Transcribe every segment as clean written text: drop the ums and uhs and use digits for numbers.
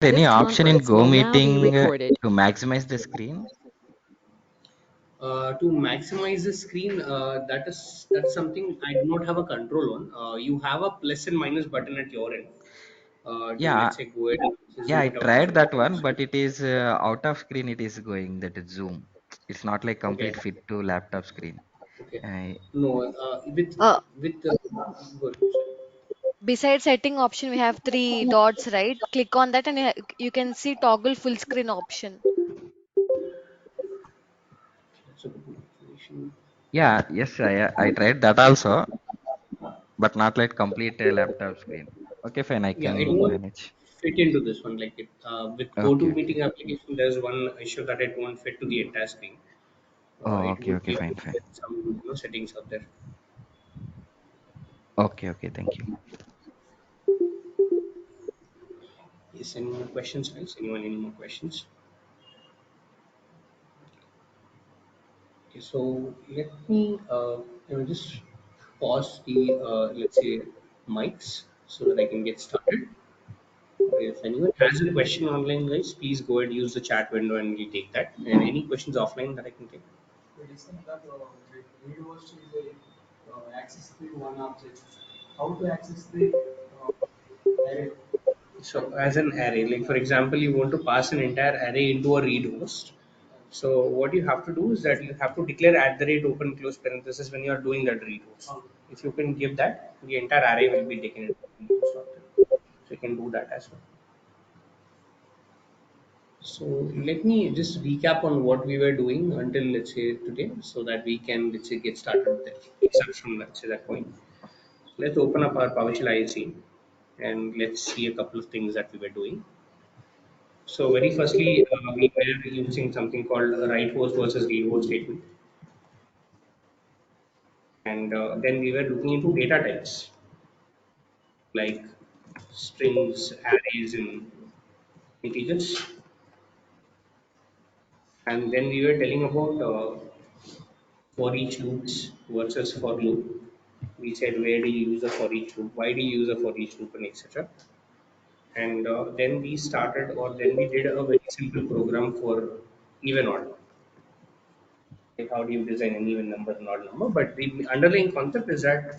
any This option in conference Go will now be Meeting recorded. to maximize the screen? To maximize the screen, that's something I do not have a control on. You have a plus and minus button at your end to, Yeah, let's say, go ahead and yeah, zoom I it out or tried zoom that it one, out. but it is out of screen. It is going that is Zoom. It's not like Okay, complete fit to laptop screen. okay. I No, Uh, with good. Besides setting option, we have three dots, right? Click on that and you can see toggle full screen option. So, information. yeah, yes, I tried that also, but not like complete laptop screen. Okay, fine, I Yeah, it can won't manage. fit into this one. Like it with Okay, okay. GoToMeeting application, there's one issue that it won't fit to the entire screen. Oh, It okay, would okay, be fine, fine. some settings out there. Okay, okay, thank you. Yes, any more questions, guys? Anyone any more questions? Okay, so let me just pause the let's say mics so that I can get started. If anyone has a question online, guys, please go ahead use the chat window and we'll take that. And any questions offline that I can take. The reason that read host is access the one object. How to access the array? So as an array, like for example, you want to pass an entire array into a read host. So what you have to do is that you have to declare at the rate open close parenthesis when you are doing that read host. If you can give that, the entire array will be taken into read host after. So you can do that as well. So let me just recap on what we were doing until let's say today, so that we can let's say get started with it. Start from let's say that point. Let's open up our PowerShell ISE and let's see a couple of things that we were doing. So very firstly, we were using something called a write host versus read host statement, and then we were looking into data types like strings, arrays, and integers, and then we were telling about for each loops versus for loop. We said where do you use a for each loop, why do you use a for each loop, and etc. And then we started, or then we did a very simple program for even odd. Like how do you design an even number and odd number? But the underlying concept is that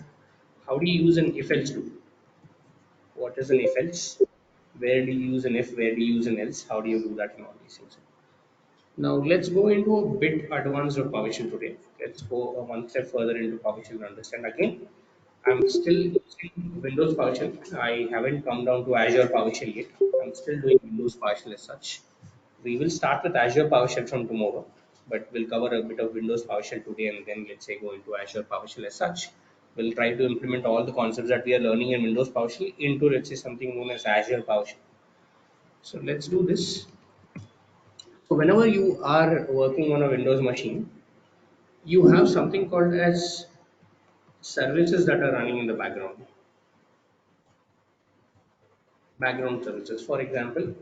how do you use an if else loop? What is an if else? Where do you use an if? Where do you use an else? How do you do that and all these things? Now let's go into a bit advanced of PowerShell today. Let's go one step further into PowerShell and understand again. I'm still using Windows PowerShell. I haven't come down to Azure PowerShell yet. I'm still doing Windows PowerShell as such. We will start with Azure PowerShell from tomorrow, but we'll cover a bit of Windows PowerShell today and then let's say go into Azure PowerShell as such. We'll try to implement all the concepts that we are learning in Windows PowerShell into let's say something known as Azure PowerShell. So let's do this. So whenever you are working on a Windows machine, you have something called as services that are running in the background. Background services. For example,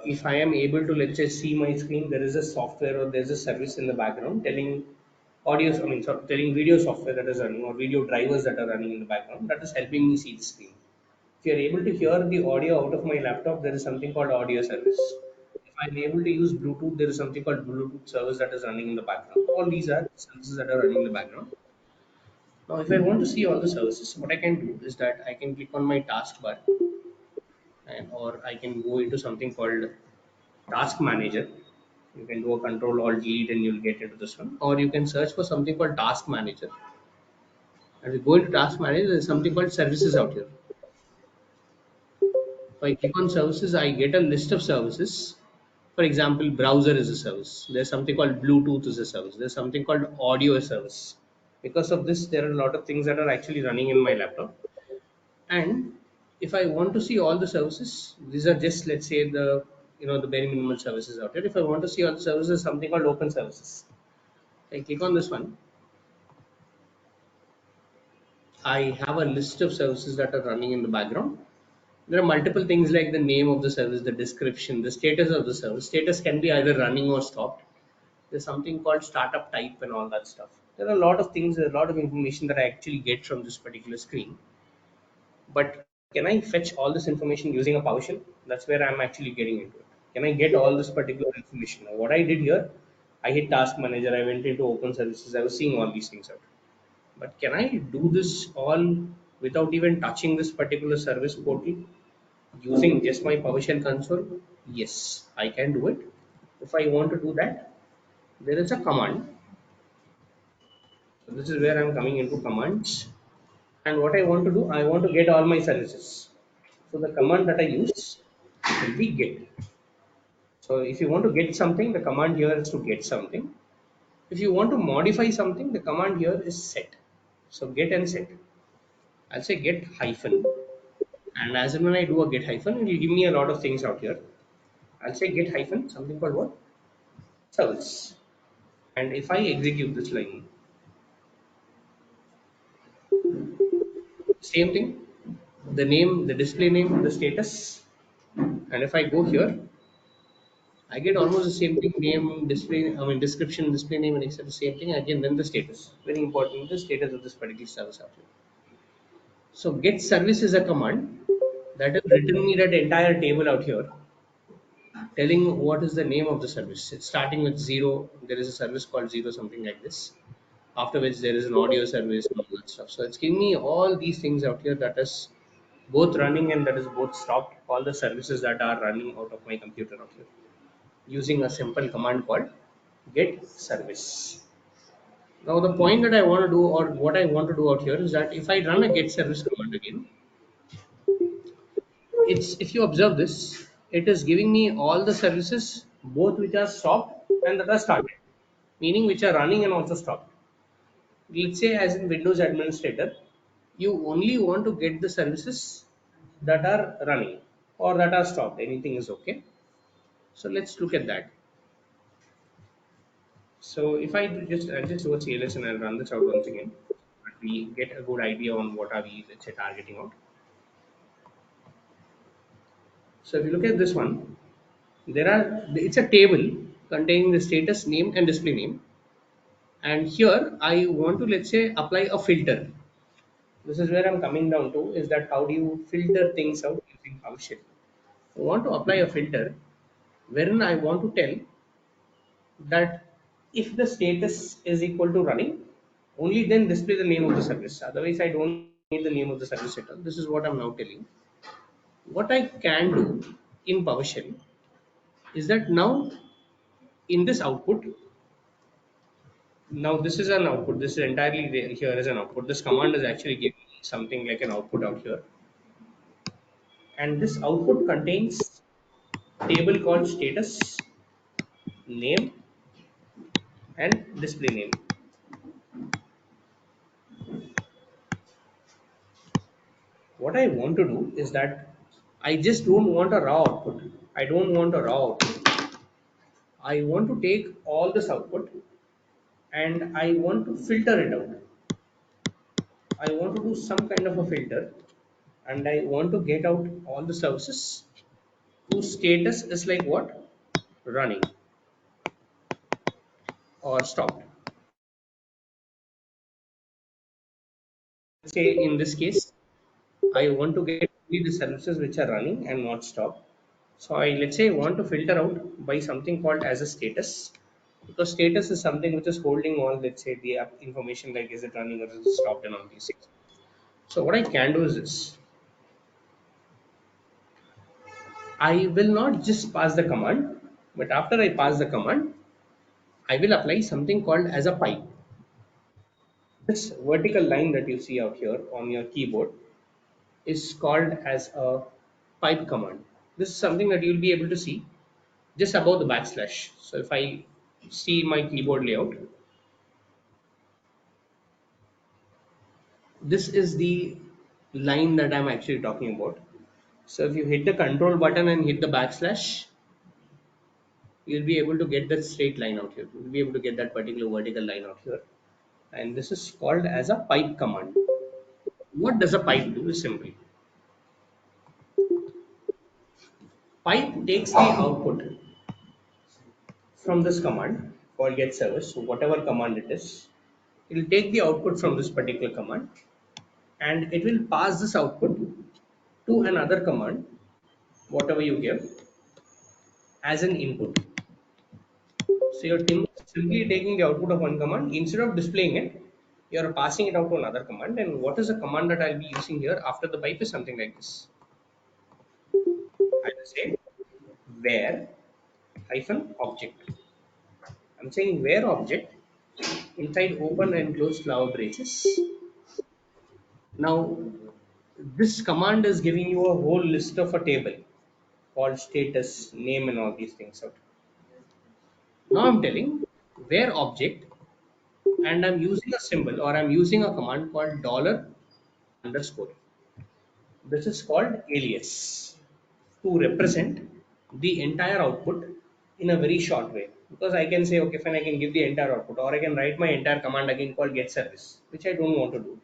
if I am able to let's say see my screen, there is a software or there's a service in the background telling audio, I mean, telling video software that is running or video drivers that are running in the background that is helping me see the screen. If you are able to hear the audio out of my laptop, there is something called audio service. If I'm able to use Bluetooth, there is something called Bluetooth service that is running in the background. All these are services that are running in the background. Now, if I want to see all the services, what I can do is that I can click on my taskbar and or I can go into something called task manager. You can do a control alt delete and you'll get into this one. Or you can search for something called task manager. And if you go into task manager, there's something called services out here. If I click on services, I get a list of services. For example, browser is a service. There's something called Bluetooth is a service. There's something called audio service. Because of this, there are a lot of things that are actually running in my laptop. And if I want to see all the services, these are just let's say the the bare minimum services out there. If I want to see all the services, something called open services. I click on this one. I have a list of services that are running in the background. There are multiple things like the name of the service, the description, the status of the service. Status can be either running or stopped. There's something called startup type and all that stuff. There are a lot of things, a lot of information that I actually get from this particular screen. But Can I fetch all this information using a PowerShell? That's where I'm actually getting into it. Can I get all this particular information? Now, what I did here, I hit Task Manager, I went into Open Services, I was seeing all these things out. But can I do this all without even touching this particular service portal using just my PowerShell console? Yes, I can do it. If I want to do that, there is a command. So this is where I'm coming into commands. And what I want to do, I want to get all my services. So the command that I use will be get. So if you want to get something, the command here is to get something. If you want to modify something, the command here is set. So get and set. I'll say get hyphen. And as and when I do a get hyphen, it will give me a lot of things out here. I'll say get hyphen, something called what? Service. And if I execute this line, same thing, the name, the display name, the status. And if I go here, I get almost the same thing, name, display, I mean description, display name, and etc. The same thing again. Then the status, very important, the status of this particular service out here. So get service is a command that has written me that entire table out here, telling what is the name of the service. It's starting with zero. There is a service called zero, something like this. After which there is an audio service and all that stuff. So it's giving me all these things out here that is both running and that is both stopped. All the services that are running out of my computer out here using a simple command called get service. Now the point that I want to do or what I want to do out here is that if I run a get service command again, it's if you observe this, it is giving me all the services both which are stopped and that are started, meaning which are running and also stopped. Let's say as in Windows administrator, you only want to get the services that are running or that are stopped. Anything is okay. So let's look at that. So if I'll just do a CLS and I'll run this out once again. But we get a good idea on what are we, let's say, targeting out. So if you look at this one, it's a table containing the status name and display name. And here I want to, let's say, apply a filter. This is where I'm coming down to, is that how do you filter things out using PowerShell? I want to apply a filter wherein I want to tell that if the status is equal to running, only then display the name of the service. Otherwise, I don't need the name of the service at all. This is what I'm now telling. What I can do in PowerShell is that now in this output, now this is an output. This is entirely here as an output. This command is actually giving me something like an output out here. And this output contains table called status, name, and display name. What I want to do is that I just don't want a raw output. I don't want a raw output. I want to take all this output and I want to filter it out. I want to do some kind of a filter and I want to get out all the services whose status is like what? Running or stopped. Say in this case, I want to get only the services which are running and not stopped. So I let's say want to filter out by something called as a status, because status is something which is holding all, let's say, the app information like is it running or is it stopped and all these things. So what I can do is this: I will not just pass the command, but after I pass the command, I will apply something called as a pipe. This vertical line that you see out here on your keyboard is called as a pipe command. This is something that you'll be able to see just above the backslash. So if I see my keyboard layout, this is the line that I'm actually talking about. So if you hit the control button and hit the backslash, you'll be able to get that straight line out here. You'll be able to get that particular vertical line out here. And this is called as a pipe command. What does a pipe do? Is simple. Pipe takes the output from this command called get service. So whatever command it is, it will take the output from this particular command and it will pass this output to another command, whatever you give as an input. So you're simply taking the output of one command, instead of displaying it, you're passing it out to another command. And what is the command that I'll be using here after the pipe is something like this. I will say where hyphen object. I'm saying where object inside open and closed flower braces. Now this command is giving you a whole list of a table called status, name, and all these things out. Now I'm telling where object, and I'm using a symbol or I'm using a command called dollar underscore. This is called alias to represent the entire output in a very short way. Because I can say, okay, fine, I can give the entire output, or I can write my entire command again called get service, which I don't want to do.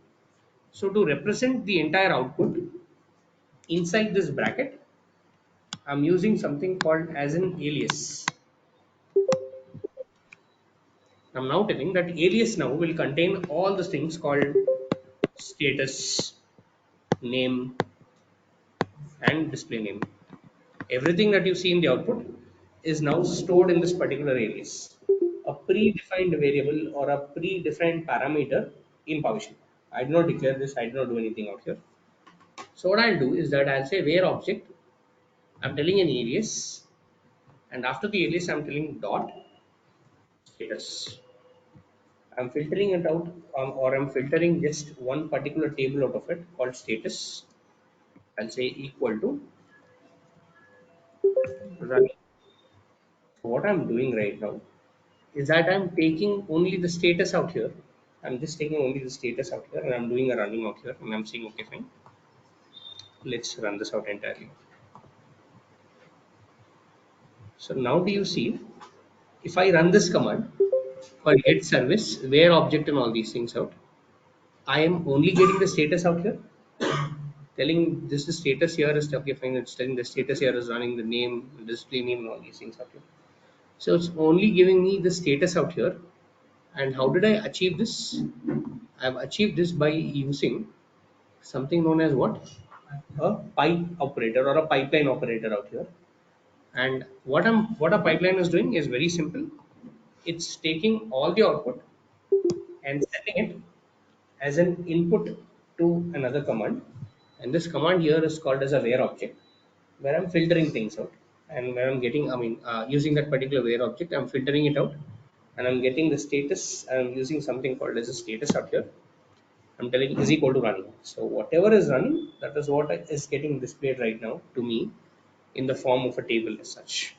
So to represent the entire output inside this bracket, I'm using something called as an alias. I'm now telling that alias now will contain all the things called status, name, and display name. Everything that you see in the output is now stored in this particular alias, a predefined variable or a predefined parameter in PowerShell. I do not declare this, I do not do anything out here. So what I'll do is that I'll say where object, I'm telling an alias, and after the alias I'm telling dot status. I'm filtering it out, or I'm filtering just one particular table out of it called status. I'll say equal to running. What I'm doing right now is that I'm taking only the status out here. I'm just taking only the status out here, and I'm doing a running out here, and I'm saying, okay, fine, let's run this out entirely. So now do you see, if I run this command called get service, where object and all these things out, I am only getting the status out here, telling this the status here is okay, fine, it's telling the status here is running the name, display name, and all these things out here. So it's only giving me the status out here. And how did I achieve this? I've achieved this by using something known as what? A pipe operator or a pipeline operator out here. And what a pipeline is doing is very simple. It's taking all the output and sending it as an input to another command. And this command here is called as a where object, where I'm filtering things out. And where I'm getting, using that particular where object, I'm filtering it out, and I'm getting the status. I'm using something called as a status out here. I'm telling is equal to running. So whatever is running, that is what is getting displayed right now to me in the form of a table as such.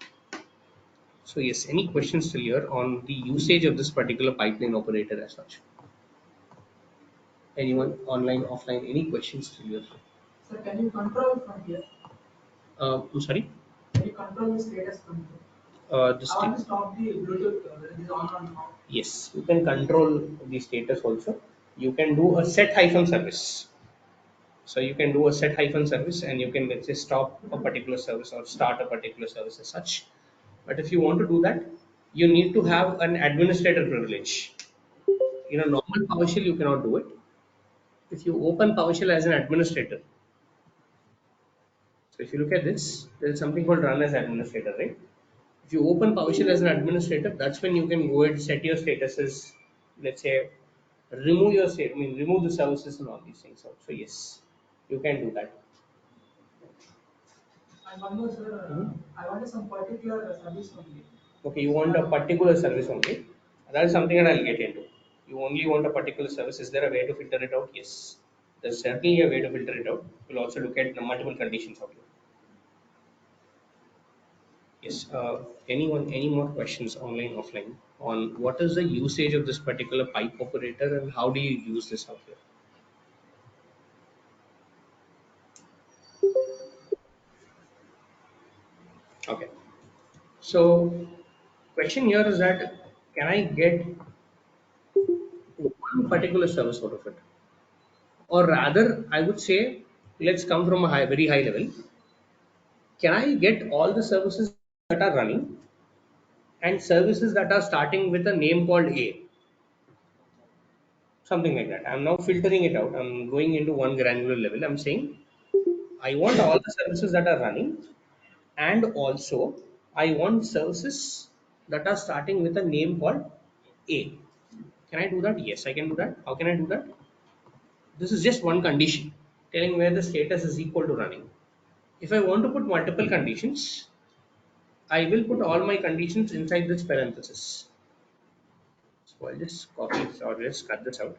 So yes, any questions still here on the usage of this particular pipeline operator as such? Anyone online, offline, any questions still here? So can you control from here? I'm sorry? Can you control the status from here? This I want to stop the Bluetooth whether it is on or off. Yes, you can control the status also. You can do a set hyphen service. So you can do a set hyphen service, and you can, let's say, stop a particular service or start a particular service as such. But if you want to do that, you need to have an administrator privilege. In a normal PowerShell, you cannot do it. If you open PowerShell as an administrator, so if you look at this, there is something called run as administrator, right? If you open PowerShell as an administrator, that's when you can go and set your statuses. Let's say remove your state, remove the services and all these things. So yes, you can do that. And one more, sir. I wanted some particular service only. Okay, you want a particular service only. That is something that I'll get into. You only want a particular service. Is there a way to filter it out? Yes. There's certainly a way to filter it out. We'll also look at the multiple conditions of it. Yes. Anyone, any more questions online, offline, on what is the usage of this particular pipe operator and how do you use this out here? Okay. So, question here is that can I get one particular service out of it? Or rather, I would say, let's come from a very high level. Can I get all the services that are running and services that are starting with a name called A? Something like that. I'm now filtering it out. I'm going into one granular level. I'm saying I want all the services that are running, and also I want services that are starting with a name called A. Can I do that? Yes, I can do that. How can I do that? This is just one condition telling where the status is equal to running. If I want to put multiple conditions, I will put all my conditions inside this parenthesis. So I'll just copy this or just cut this out.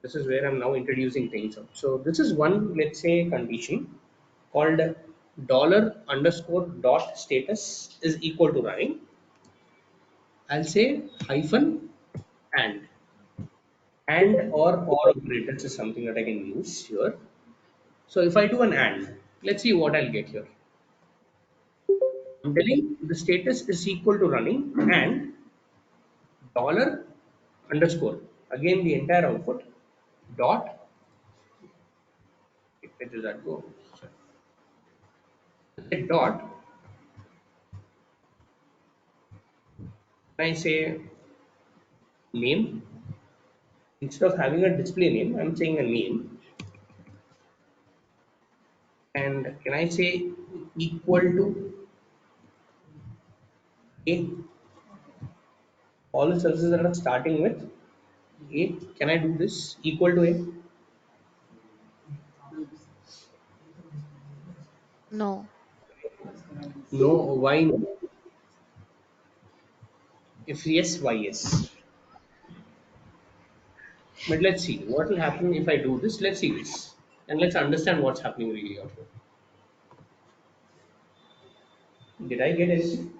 This is where I'm now introducing things up. So this is one, let's say, condition called dollar underscore dot status is equal to running. I'll say hyphen and or operators is something that I can use here. So if I do an and, let's see what I'll get here. I'm telling the status is equal to running and dollar underscore again the entire output dot, where does that go? Sorry. Dot, I say name, instead of having a display name I'm saying a name, and can I say equal to a, all the services that are starting with a. Can I do this equal to a? No. No. Why no? If yes, why yes? But let's see what will happen if I do this. Let's see this and let's understand what's happening really out here. Did I get anything?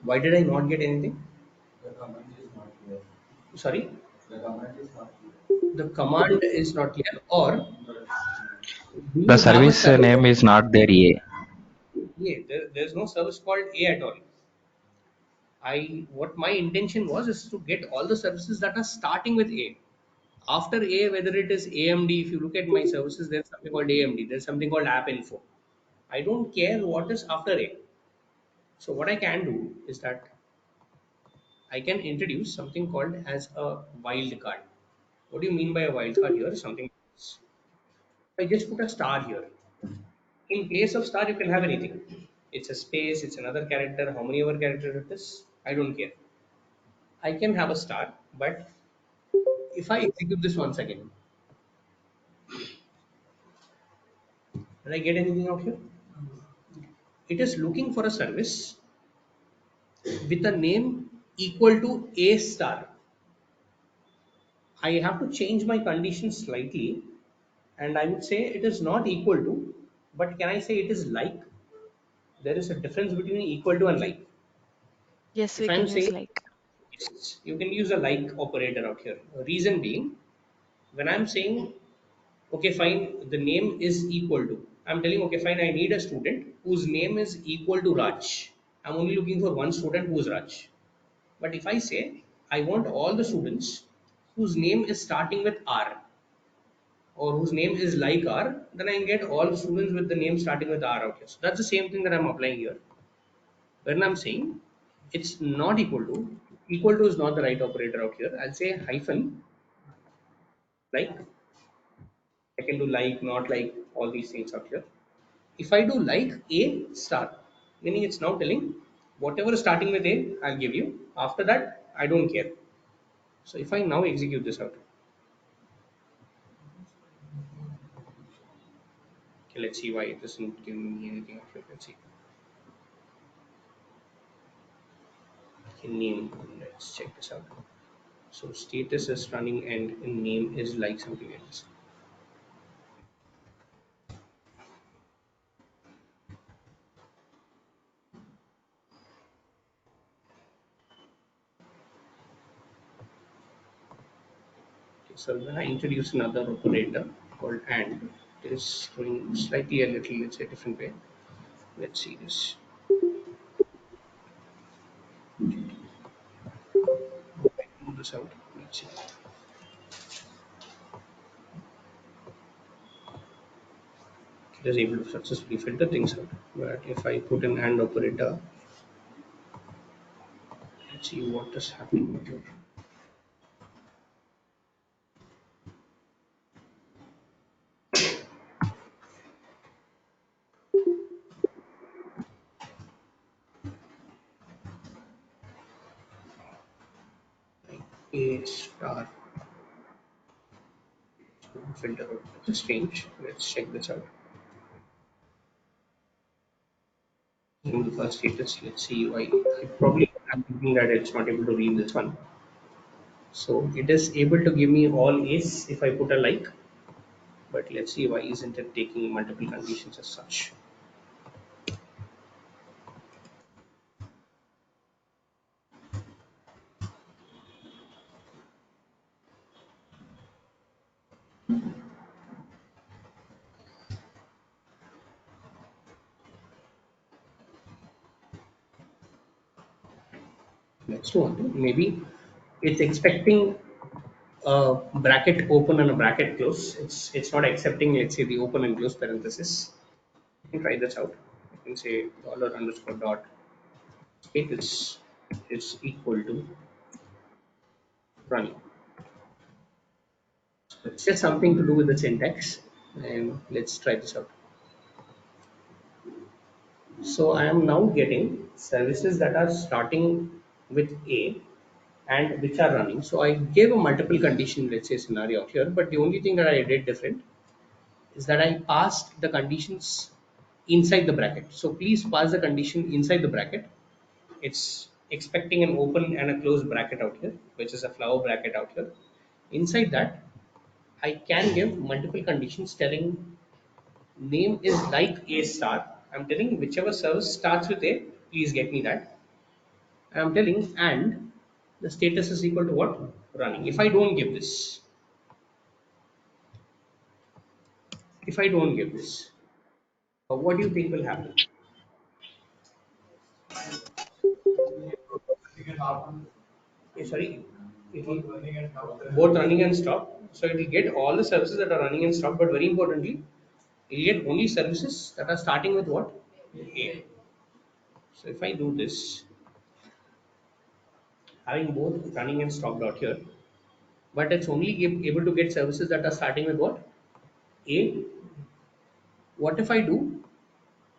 Why did I not get anything? The comment is not clear. Sorry, The comment is not the command is not clear, or clear. do The you have a service service? name is not there yet. Yeah, there's no service called A at all. I what my intention was is to get all the services that are starting with A. After A, whether it is AMD, if you look at my services, there's something called AMD, there's something called App Info. I don't care what is after A. So what I can do is that I can introduce something called as a wildcard. What do you mean by a wildcard here? Something else. I just put a star here. In place of star, you can have anything. It's a space, it's another character, how many ever character it is, I don't care. I can have a star, but if I execute this once again, did I get anything out here? It is looking for a service with a name equal to a star. I have to change my condition slightly, and I would say it is not equal to, but can I say it is like? There is a difference between equal to and like. Yes, If we I'm can use saying like. yes, you can use a like operator out here. Reason being, when I'm saying okay fine, the name is equal to, I'm telling okay fine, I need a student whose name is equal to Raj. I'm only looking for one student who is Raj. But if I say I want all the students whose name is starting with R or whose name is like R, then I can get all the students with the name starting with R out here. So that's the same thing that I'm applying here. When I'm saying it's not equal to is not the right operator out here. I'll say hyphen like, I can do like, not like, all these things out here. If I do like A star, meaning it's now telling whatever is starting with A, I'll give you. After that, I don't care. So if I now execute this out, okay, let's see why it isn't giving me anything out here. Let's see. Okay, name. Let's check this out. So status is running and name is like something else. Okay, so when I introduce another operator called and, it is going slightly a little, let's say, different way. Let's see this. Move this out. Let's see. It is able to successfully filter things out. But if I put an AND operator, let's see what is happening here. A star filter out. That's strange. Let's check this out. In the first status, let's see why. I probably am thinking that it's not able to read this one. So it is able to give me all A's if I put a like, but let's see why isn't it taking multiple conditions as such. Let's do one thing. Maybe it's expecting a bracket open and a bracket close. It's not accepting, let's say, the open and close parenthesis. You can try this out. You can say dollar underscore dot status is equal to running. So it's just something to do with the syntax, and let's try this out. So I am now getting services that are starting with A and which are running. So I gave a multiple condition, let's say, scenario out here, but the only thing that I did different is that I passed the conditions inside the bracket. So please pass the condition inside the bracket. It's expecting an open and a closed bracket out here, which is a flower bracket out here. Inside that, I can give multiple conditions telling name is like A star. I'm telling whichever service starts with A, please get me that. I'm telling and the status is equal to what? Running. If I don't give this, what do you think will happen? Sorry, it will both running and stop. So it will get all the services that are running and stop, but very importantly, it will get only services that are starting with what? A. So if I do this, having both running and stopped out here, but it's only able to get services that are starting with what? A. What if I do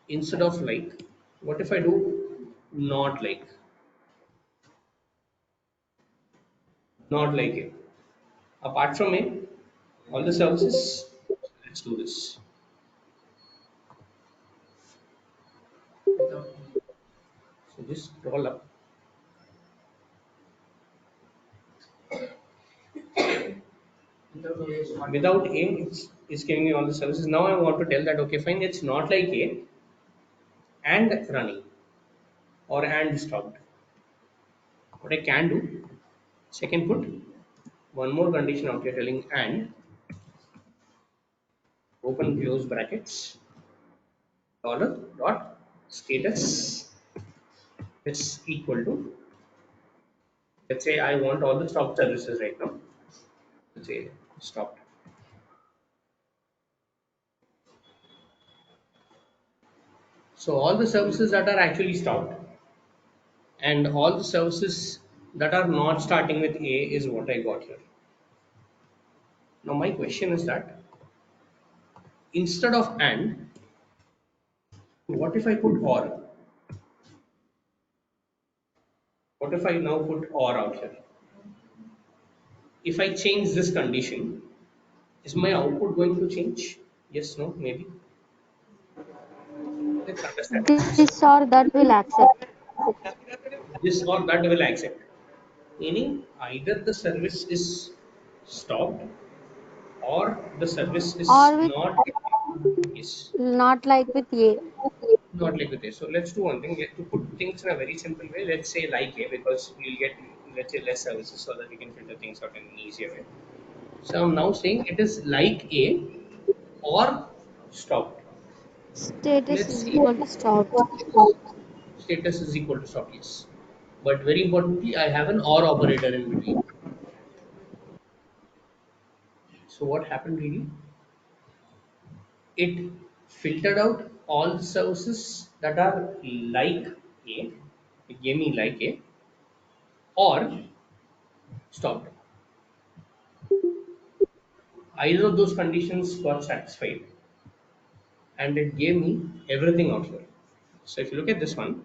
instead of like? What if I do not like? Not like A. Apart from A, all the services. Let's do this. So just scroll up. Without A, it's giving me all the services. Now I want to tell that okay, fine, it's not like A and running or and stopped. What I can do, second put one more condition out here telling and open close brackets dollar dot status is equal to, let's say I want all the stopped services right now. Let's say stopped. So all the services that are actually stopped and all the services that are not starting with A is what I got here. Now my question is that instead of and, what if I put or? What if I now put or out here? If I change this condition, is my output going to change? Yes, no, maybe. Let's understand this. This or that will accept. This or that will accept. Meaning either the service is stopped or the service is Or with not. Yes. not like with A. Not like this. So let's do one thing. To put things in a very simple way, let's say like A because we'll get, let's say, less services so that we can filter things out in an easier way. So I'm now saying it is like A or stopped. Status Let's is see. equal to stopped. Status is equal to stopped, yes. But very importantly, I have an or operator in between. So what happened really? It filtered out all the services that are like A. It gave me like A or stopped. Either of those conditions got satisfied and it gave me everything out here. So if you look at this one,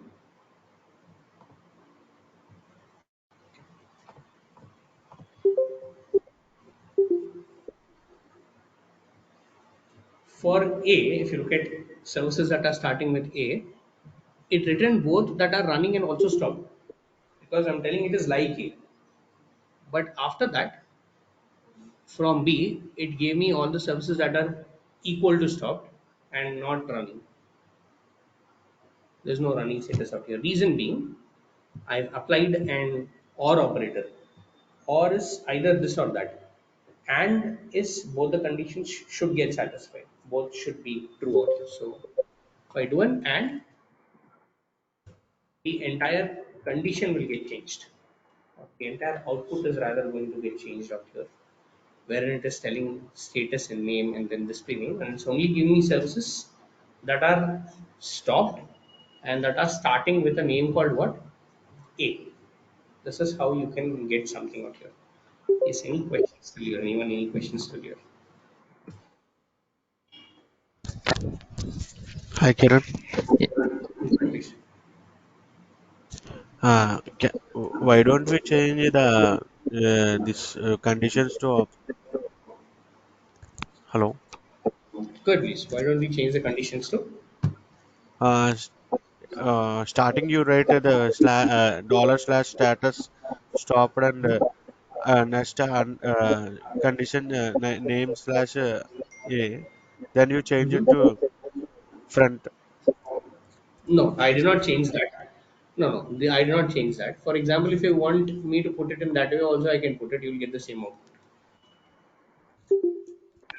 For A, if you look at services that are starting with A, it returned both that are running and also stopped, because I'm telling it is like A. But after that, from B, it gave me all the services that are equal to stopped and not running. There's no running status out here. Reason being, I've applied an OR operator. OR is either this or that. And is both the conditions should get satisfied. Both should be true out here. So if I do an AND, the entire condition will get changed. The entire output is rather going to get changed out here, wherein it is telling status and name and then display name, and it's only giving me services that are stopped and that are starting with a name called what? A. This is how you can get something out here. Is any questions still here? Anyone any questions still here? Hi, Kiran. Yeah, Please. Why don't we change the this conditions to hello? Good, please. Why don't we change the conditions to? Uh, s- Starting you write dollar slash status stopped and next condition name slash a, then you change it to front. No, I did not change that. No, no, I did not change that. For example, if you want me to put it in that way, also I can put it. You'll get the same output.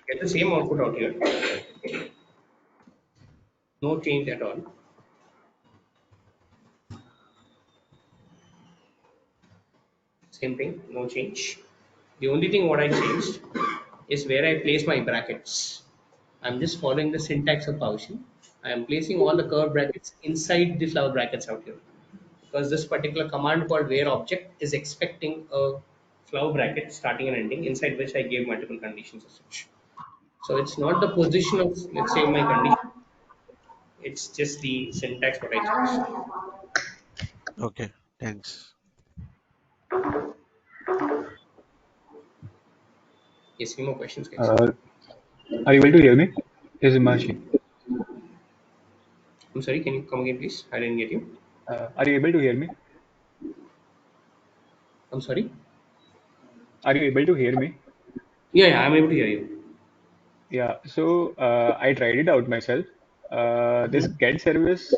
Get the same output out here. No change at all. Same thing, no change. The only thing what I changed is where I place my brackets. I'm just following the syntax of PowerShell. I am placing all the curved brackets inside the flower brackets out here, because this particular command called where object is expecting a flower bracket starting and ending, inside which I gave multiple conditions as such. So it's not the position of, let's say, my condition, it's just the syntax what I changed. Okay, thanks. Yes, any more questions, guys? Uh, are you able to hear me? This is Himashi. I'm sorry, can you come again, please? I didn't get you. Are you able to hear me? I'm sorry. Are you able to hear me? Yeah, I'm able to hear you. Yeah. So I tried it out myself. This Mhm. get service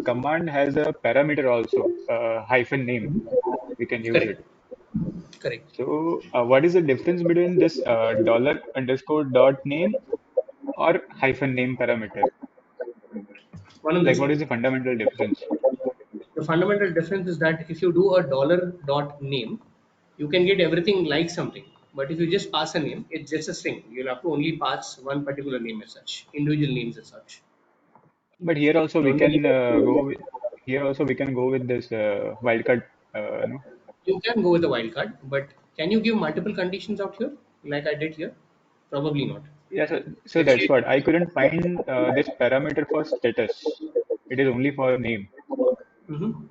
command has a parameter also, hyphen name. We can use Correct. it. Correct. So what is the difference between this dollar underscore dot name or hyphen name parameter? One and the Like, what same. is the fundamental difference? The fundamental difference is that if you do a dollar dot name, you can get everything like something. But if you just pass a name, it's just a string. You'll have to only pass one particular name as such, individual names as such. But here also You we don't get can here also we can go with this wildcard. No. You can go with a wildcard, but can you give multiple conditions out here like I did here? Probably not. Yeah, so Let's that's say what I couldn't find this parameter for status. It is only for name. mhm,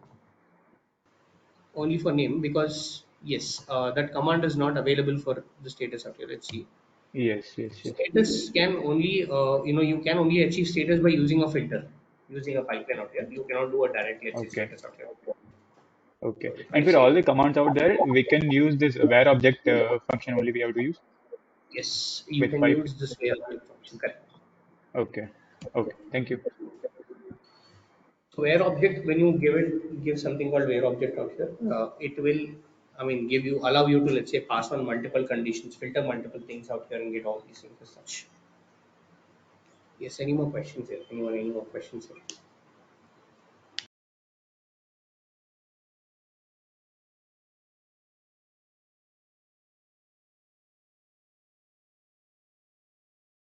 only for name, because yes, that command is not available for the status out here. Let's see. Yes, yes, yes. Status can only, you can only achieve status by using a filter, using a pipeline out here. You cannot do a direct, let's say, Okay, status out here. okay. So if I And for say, all the commands out there, we can use this where object function only we have to use yes, you with can pipe. use this way of function, correct. Okay, okay. Thank you. So where object, when you give something called where object out here, it will, I mean, allow you to, let's say, pass on multiple conditions, filter multiple things out here, and get all these things as such. Yes, any more questions here? Anyone, any more questions here?